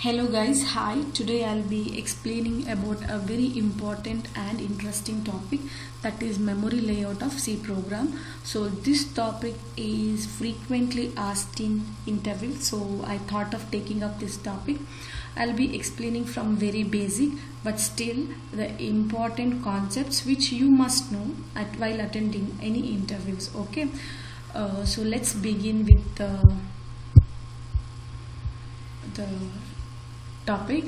Hello guys, hi. Today I'll be explaining about a very important and interesting topic, that is memory layout of C program. So this topic is frequently asked in interviews, so I thought of taking up this topic. I'll be explaining from very basic but still the important concepts which you must know while attending any interviews. Okay, so let's begin with the topic.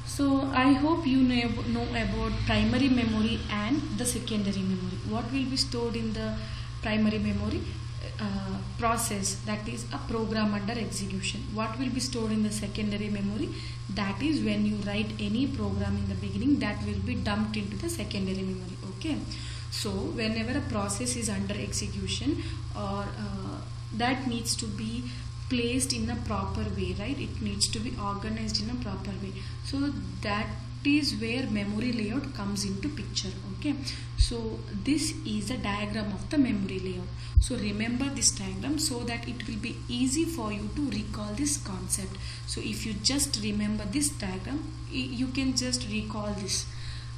So I hope you know about primary memory and the secondary memory. What will be stored in the primary memory? Process, that is a program under execution. What will be stored in the secondary memory? That is when you write any program in the beginning, that will be dumped into the secondary memory. Okay, so whenever a process is under execution or that needs to be placed in a proper way, right? It needs to be organized in a proper way. So that is where memory layout comes into picture. Okay, so this is a diagram of the memory layout. So remember this diagram so that it will be easy for you to recall this concept. So if you just remember this diagram, you can just recall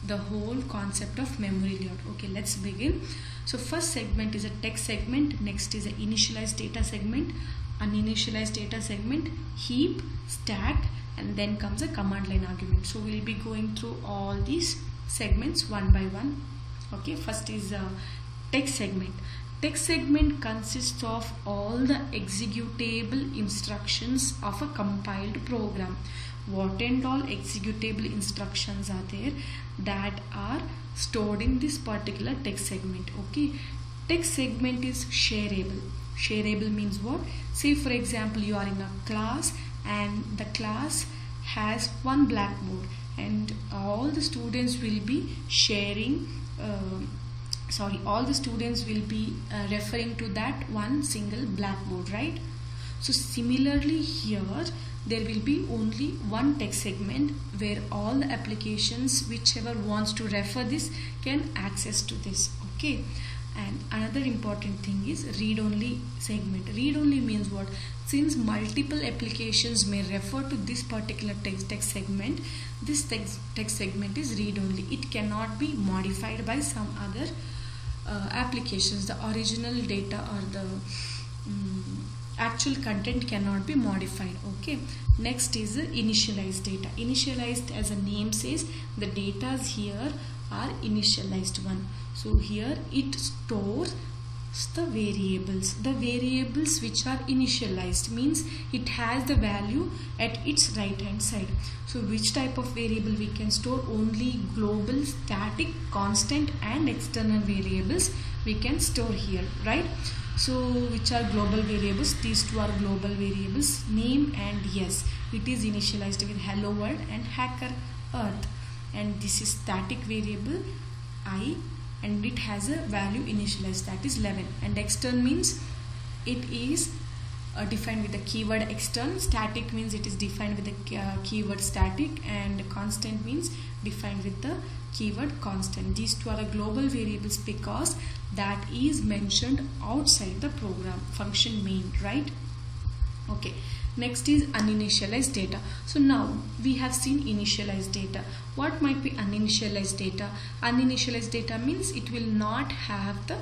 the whole concept of memory layout. Okay, let's begin. So first segment is a text segment, next is an initialized data segment, uninitialized data segment, heap, stack, and then comes a command line argument. So we'll be going through all these segments one by one. Okay, first is text segment. Text segment consists of all the executable instructions of a compiled program. What and all executable instructions are there that are stored in this particular text segment. Okay, text segment is shareable. Shareable means what? Say for example, you are in a class and the class has one blackboard and all the students will be sharing all the students will be referring to that one single blackboard, right? So similarly here there will be only one text segment where all the applications whichever wants to refer this can access to this. Okay, and another important thing is read-only segment. Read-only means what? Since multiple applications may refer to this particular text segment, this text segment is read-only. It cannot be modified by some other applications. The original data or the actual content cannot be modified. Okay, next is the initialized data. Initialized, as a name says, the data here are initialized one. So here it stores the variables which are initialized, means it has the value at its right hand side. So which type of variable we can store? Only global, static, constant and external variables we can store here, right? So which are global variables? These two are global variables, name and yes. It is initialized with hello world and hacker earth. And this is static variable I, and it has a value initialized, that is 11. And extern means it is defined with the keyword extern. Static means it is defined with the keyword static, and constant means defined with the keyword constant. These two are global variables because that is mentioned outside the program function main, right? Okay, next is uninitialized data. So now we have seen initialized data. What might be uninitialized data? Uninitialized data means it will not have the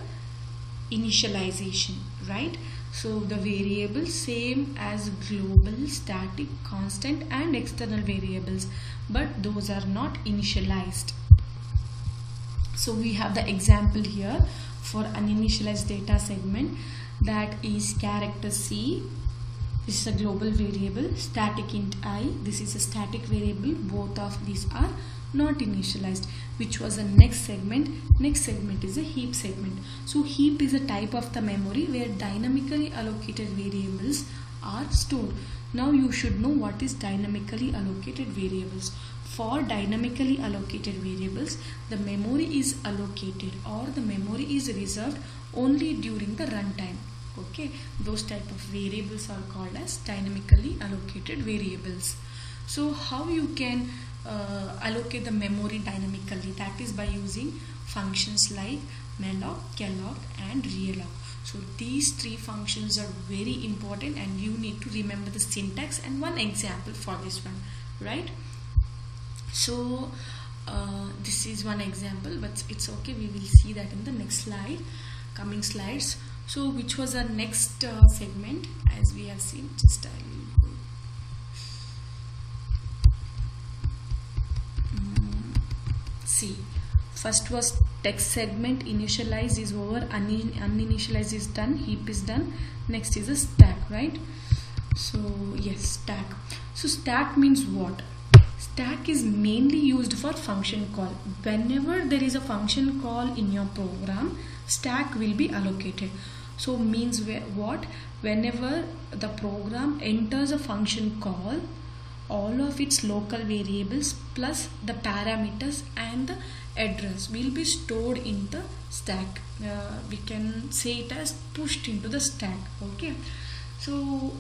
initialization, right? So the variables same as global, static, constant and external variables, but those are not initialized. So we have the example here for uninitialized data segment, that is character C. This is a global variable, static int I. This is a static variable. Both of these are not initialized. Which was the next segment? Next segment is a heap segment. So heap is a type of the memory where dynamically allocated variables are stored. Now you should know what is dynamically allocated variables. For dynamically allocated variables, the memory is allocated or the memory is reserved only during the runtime. Okay, those type of variables are called as dynamically allocated variables. So how you can allocate the memory dynamically? That is by using functions like malloc, calloc and realloc. So these three functions are very important and you need to remember the syntax and one example for this one. right? So this is one example, but it's okay, we will see that in the next slide, coming slides. So which was our next segment, as we have seen, just I will go. See, first was text segment, initialize is over, uninitialize is done, heap is done. Next is a stack, right? So yes, stack. So stack means what? Stack is mainly used for function call. Whenever there is a function call in your program, stack will be allocated. So means what? Whenever the program enters a function call, all of its local variables plus the parameters and the address will be stored in the stack. We can say it as pushed into the stack. Okay, so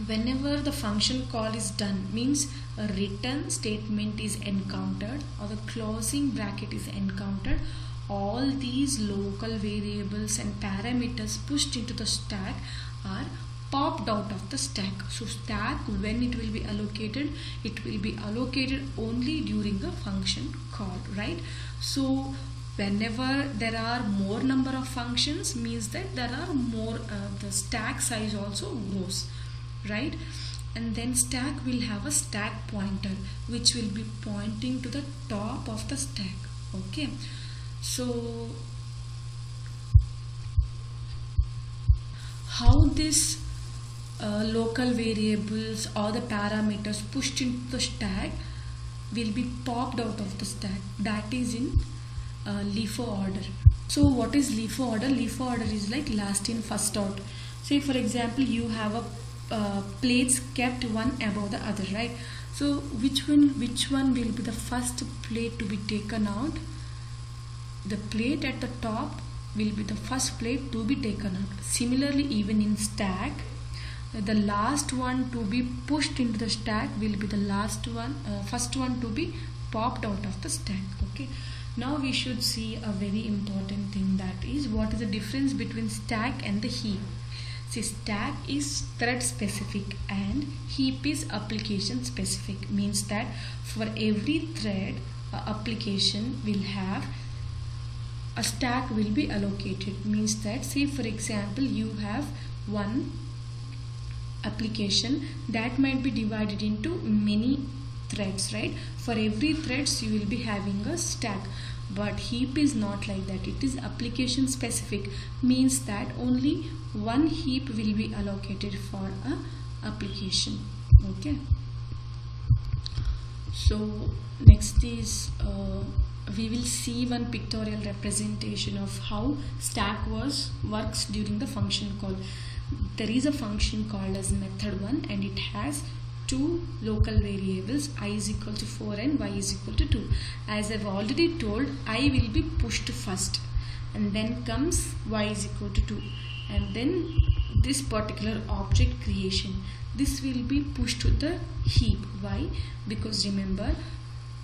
whenever the function call is done, means a return statement is encountered or the closing bracket is encountered, all these local variables and parameters pushed into the stack are popped out of the stack. So stack, when it will be allocated, it will be allocated only during a function call, right? So whenever there are more number of functions, means that there are more, the stack size also grows, right? And then stack will have a stack pointer which will be pointing to the top of the stack. Okay, so how this local variables or the parameters pushed into the stack will be popped out of the stack, that is in LIFO order. So what is LIFO order? LIFO order is like last in first out. Say for example, you have a plates kept one above the other, right? So which one will be the first plate to be taken out? The plate at the top will be the first plate to be taken out. Similarly, even in stack, the last one to be pushed into the stack will be the last one, first one to be popped out of the stack. Okay, now we should see a very important thing, that is what is the difference between stack and the heap. See, stack is thread specific and heap is application specific, means that for every thread application will have a stack will be allocated. Means that, say for example, you have one application that might be divided into many threads, right? For every threads you will be having a stack, but heap is not like that. It is application specific, means that only one heap will be allocated for a application. Okay, so next is we will see one pictorial representation of how stack works during the function call. There is a function called as method1 and it has two local variables, I is equal to 4 and y is equal to 2. As I've already told, I will be pushed first and then comes y is equal to 2, and then this particular object creation, this will be pushed to the heap. Why? Because remember,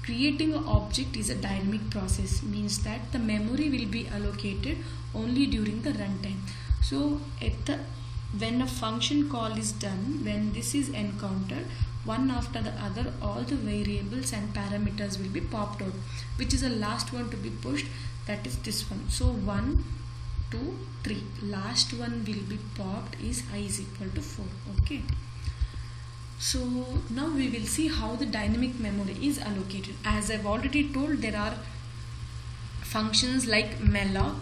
creating an object is a dynamic process, means that the memory will be allocated only during the runtime. So when a function call is done, when this is encountered, one after the other, all the variables and parameters will be popped out. Which is the last one to be pushed? That is this one. So 1, 2, 3. Last one will be popped is I is equal to 4. Okay. So now we will see how the dynamic memory is allocated. As I've already told, there are functions like malloc,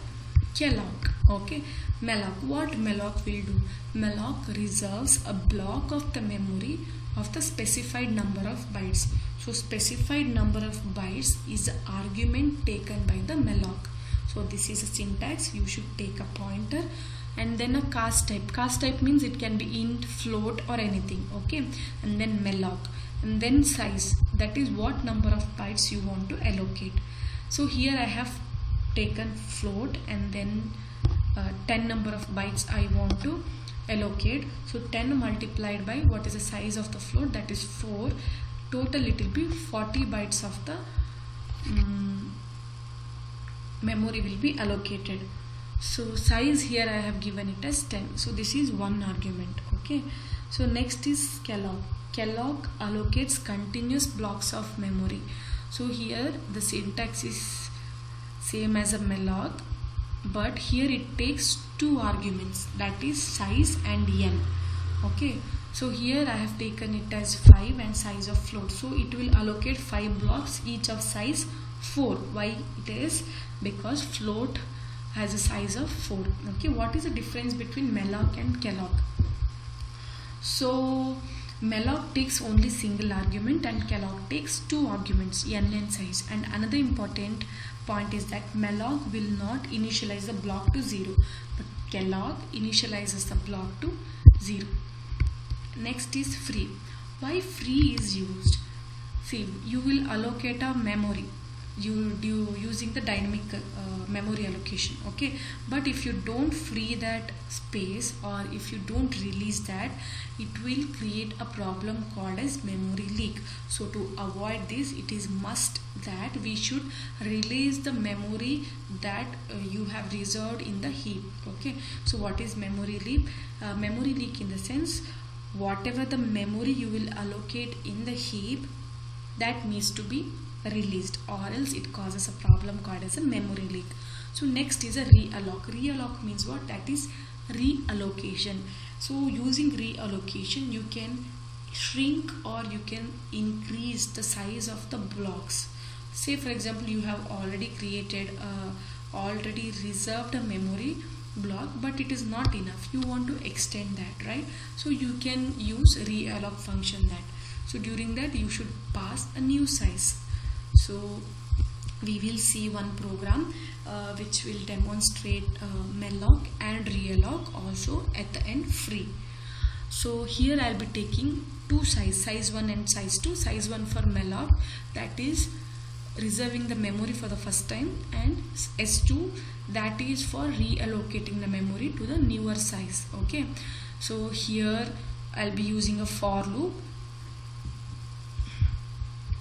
calloc. Okay, malloc. What malloc will do? Malloc reserves a block of the memory of the specified number of bytes. So specified number of bytes is the argument taken by the malloc. So this is a syntax. You should take a pointer and then a cast type. Cast type means it can be int, float or anything. Okay, and then malloc, and then size, that is what number of bytes you want to allocate. So here I have taken float and then 10 number of bytes I want to allocate. So 10 multiplied by what is the size of the float, that is 4. Total it will be 40 bytes of the memory will be allocated. So size here I have given it as 10. So this is one argument. Okay, so next is calloc. Kellogg allocates continuous blocks of memory. So here the syntax is same as a malloc, but here it takes two arguments, that is size and n. Okay, so here I have taken it as 5 and size of float, so it will allocate 5 blocks each of size 4. Why it is? Because float has a size of 4. Okay, what is the difference between malloc and Kellogg? So malloc takes only single argument and Kellogg takes two arguments, n and size. And another important point is that malloc will not initialize the block to 0, but Kellogg initializes the block to 0. Next is free. Why free is used? See, you will allocate a memory using the dynamic memory allocation. Okay, but if you don't free that space or if you don't release that, it will create a problem called as memory leak. So to avoid this, it is must that we should release the memory that you have reserved in the heap. Okay, so what is memory leak? Memory leak in the sense, whatever the memory you will allocate in the heap, that needs to be released, or else it causes a problem called as a memory leak. So next is a realloc. Realloc means what? That is reallocation. So using reallocation, you can shrink or you can increase the size of the blocks. Say for example, you have already created already reserved a memory block, but it is not enough, you want to extend that, right? So you can use realloc function that. So during that you should pass a new size. So we will see one program which will demonstrate malloc and realloc, also at the end free. So here I will be taking two size 1 and size 2. Size 1 for malloc, that is reserving the memory for the first time, and S2, that is for reallocating the memory to the newer size. Okay, so here I'll be using a for loop.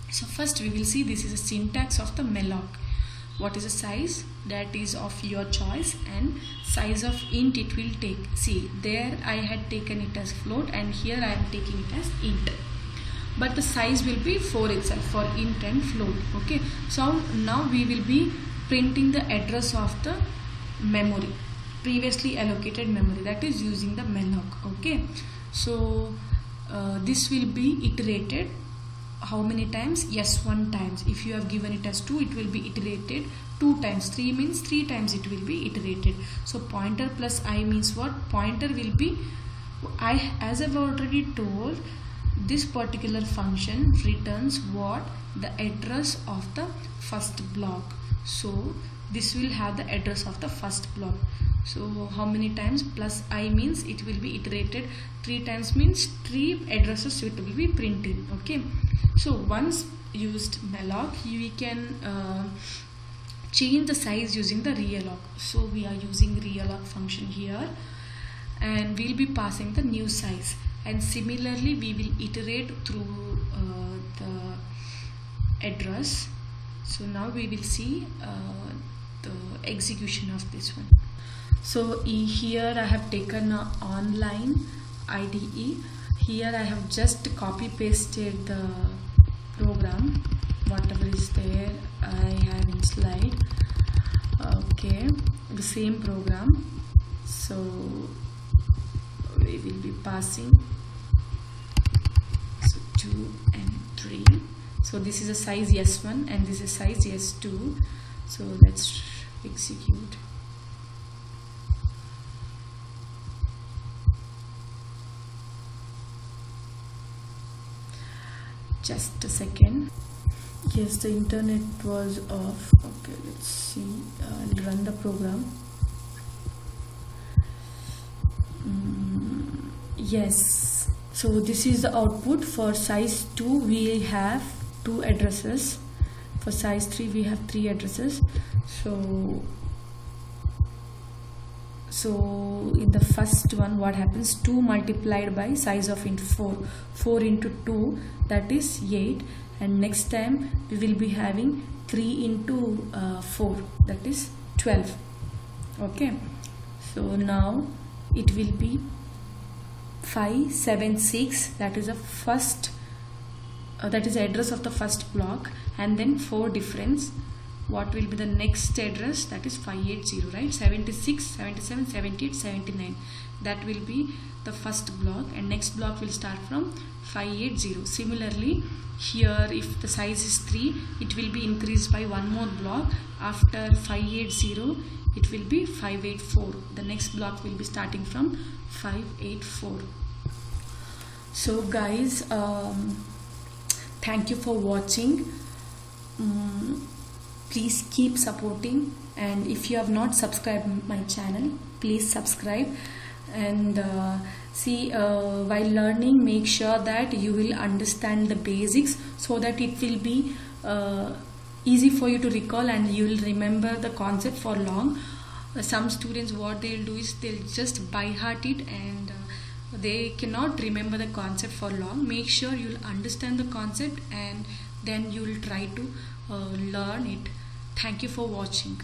So first we will see, this is a syntax of the malloc. What is the size? That is of your choice, and size of int it will take. See, there I had taken it as float, and here I am taking it as int, but the size will be 4 itself for int and float. Okay, so now we will be printing the address of the memory, previously allocated memory, that is using the malloc. Okay, so this will be iterated how many times? Yes, 1 times. If you have given it as 2, it will be iterated 2 times. 3 means 3 times it will be iterated. So pointer plus I means what? Pointer will be, as I've already told, this particular function returns what? The address of the first block. So this will have the address of the first block. So how many times? Plus I means it will be iterated 3 times, means 3 addresses it will be printed. Okay, so once used malloc, we can change the size using the realloc. So we are using realloc function here, and we'll be passing the new size, and similarly we will iterate through the address. So now we will see the execution of this one. So here I have taken an online IDE. Here I have just copy pasted the program, whatever is there I have in slide. Okay, the same program. So we will be passing 2 and 3. So this is a size S1 and this is size S2. So let's execute. Just a second. Yes, the internet was off. Okay, let's see. I'll run the program. Yes, so this is the output. For size 2 we have 2 addresses. For size 3 we have 3 addresses. So in the first one, what happens? 2 multiplied by size of int 4. 4 into 2, that is 8. And next time we will be having 3 into 4, that is 12. Okay. So now it will be 576, that is the first that is the address of the first block, and then 4 difference. What will be the next address? That is 580, right? 76, 77, 78, 79. That will be the first block, and next block will start from 580. Similarly, here if the size is 3, it will be increased by one more block. After 580, it will be 584. The next block will be starting from 584. So guys, thank you for watching. Please keep supporting, and if you have not subscribed my channel, please subscribe. And while learning, make sure that you will understand the basics, so that it will be easy for you to recall and you will remember the concept for long. Some students, what they'll do is they'll just by heart it, and they cannot remember the concept for long. Make sure you'll understand the concept, and then you will try to learn it. Thank you for watching.